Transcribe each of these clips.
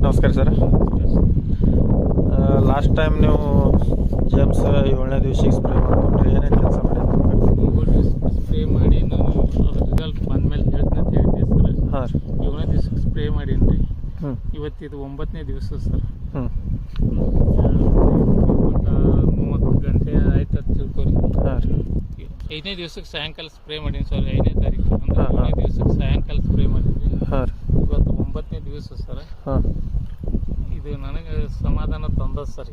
ನಮಸ್ಕಾರ sir. Last time ನೀವು James 7ನೇ ದಿವಸಕ್ಕೆ ಸ್ಪ್ರೇ ಮಾಡ್ಕೊಂಡ್ರಿ, ಏನೇನು ಕೆಲಸ ಮಾಡಿದ್ರಿ? ಸ್ಪ್ರೇ ಮಾಡಿ ನಾನು ಅದ್ರ ರಿಸಲ್ಟ್ ಬಂದಮೇಲೆ ಹೇಳ್ತೀನಿ ಅಂತ ಹೇಳಿದ್ದೆ ಸರ್. ಹಾಂ ರೀ. 7ನೇ ದಿವಸಕ್ಕೆ ಸ್ಪ್ರೇ ಮಾಡೀನಿ ರೀ. ಹ್ಞೂ. ಇವತ್ತಿದು 9ನೇ ದಿವಸ ಸರ್. ಹ್ಞೂ. 30 ಗಂಟೆ ಆಯ್ತು ಅಂತ ತಿಳ್ಕೊರಿ. ಹಾಂ ರೀ. 5ನೇ ದಿವಸಕ್ಕೆ ಸಾಯಂಕಾಲ ಸ್ಪ್ರೇ ಮಾಡೀನಿ ಸರ್. 5ನೇ ತಾರೀಕು ಅಂದ್ರೆ ಹಾಂ, ಹಾಂ. 5ನೇ ದಿವಸಕ್ಕೆ ಸಾಯಂಕಾಲ ಸ್ಪ್ರೇ ಮಾಡಿದ್ವಿ. ಹಾಂ ರೀ. ಇವತ್ತು 9ನೇ ದಿವಸ ಸರ್. ಹಾಂ. ಇದು ನನಗೆ ಸಮಾಧಾನ ತಂದದ ಸರ್.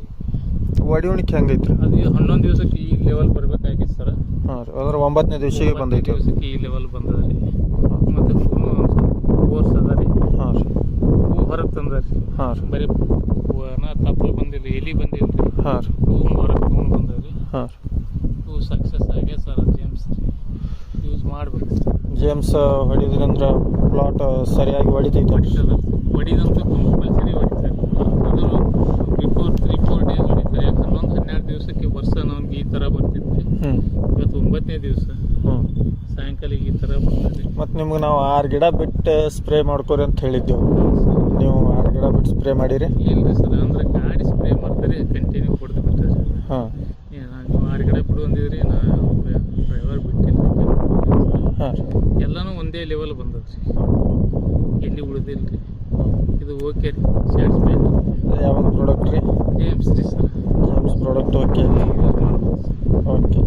ಒಡಿವಣಿಕೆ ಹೆಂಗೈತ್ರಿ? ಅದು 11 ದಿವಸಕ್ಕೆ ಈ ಲೆವೆಲ್ ಬರಬೇಕಾಗಿತ್ತು ಸರ್. ಹಾಂ ರೀ. ಅಂದ್ರೆ 9ನೇ ದಿವಸಕ್ಕೆ ಬಂದೈತಿ. ದಿವಸಕ್ಕೆ ಈ ಲೆವೆಲ್ ಬಂದದ ರೀ. ಮತ್ತು ಕೋರ್ಸ್ ಅದ ರೀ. ಹಾಂ ರೀ. ಹೂ ಹೊರಗೆ ತಂದ ರೀ. ಹಾಂ ರೀ. ಬರೀ ತಪ್ಪಲು ಬಂದಿಲ್ಲ, ಎಲಿ ಬಂದಿಲ್ಲ ರೀ. ಹಾಂ ರೀ. ಹೂ ಹೊರಗೆ ತೊಗೊಂಡು ಬಂದವ ರೀ. ಹಾಂ ರೀ. ಹೂ ಸಕ್ಸಸ್ ಆಗ್ಯದ ಸರ್. ಜೇಮ್ಸ್ ಯೂಸ್ ಮಾಡ್ಬೇಕು ಸರ್. ಜೇಮ್ಸ್ ಹೊಡಿದ್ರಂದ್ರೆ ಪ್ಲಾಟ್ ಸರಿಯಾಗಿ ಹೊಡಿತೈತೆ? ಹೊಡಿದಂತೂ ಕಂಪಲ್ಸರಿ ಹೊಡಿತಾರೆ. ಅದು ಬಿಫೋರ್ 3-4 ಡೇಸ್ ಹೊಡಿತಾರೆ. ಯಾಕೆ 11-12 ದಿವಸಕ್ಕೆ ವರ್ಷ ನಮ್ಗೆ ಈ ಥರ ಬರ್ತಿದ್ವಿ. ಇವತ್ತು 9ನೇ ದಿವಸ ಸಾಯಂಕಾಲ ಈ ಥರ ಬರ್ತಾರೆ. ಮತ್ತು ನಿಮ್ಗೆ ನಾವು 6 ಗಿಡ ಬಿಟ್ಟು ಸ್ಪ್ರೇ ಮಾಡ್ಕೊರಿ ಅಂತ ಹೇಳಿದ್ದೆವು. ನೀವು 6 ಗಿಡ ಬಿಟ್ಟು ಸ್ಪ್ರೇ ಮಾಡಿರಿ? ಇಲ್ಲ ಸರ್, ಅಂದ್ರೆ ಗಾಡಿ ಸ್ಪ್ರೇ ಮಾಡ್ತಾರೆ, ಕಂಟಿನ್ಯೂ ಹೊಡೆದು ಬಿಡ್ತಾರೆ ಸರ್. ಹಾಂ. ನೀವು 6 ಗಿಡ ಬಿಡು ಅಂದಿದ್ರಿ, ನಾನು ಡ್ರೈವರ್ ಬಿಟ್ಟಿಲ್ಲ. ಹಾಂ. ಎಲ್ಲನೂ ಒಂದೇ ಲೆವೆಲ್ ಬಂದದ ರೀ, ಎಲ್ಲಿ ಉಳಿದಿಲ್ಲ ರೀ. ಇದು ಓಕೆ ರೀ, ಸ್ಯಾಟಿಸ್ಫೈಡ್. ಯಾವ್ದು ಪ್ರಾಡಕ್ಟ್ ರೀ? ಜೇಮ್ಸ್ ರೀ sir. James product okay. Use ಮಾಡ್ಬೋದು ಸರ್. ಓಕೆ.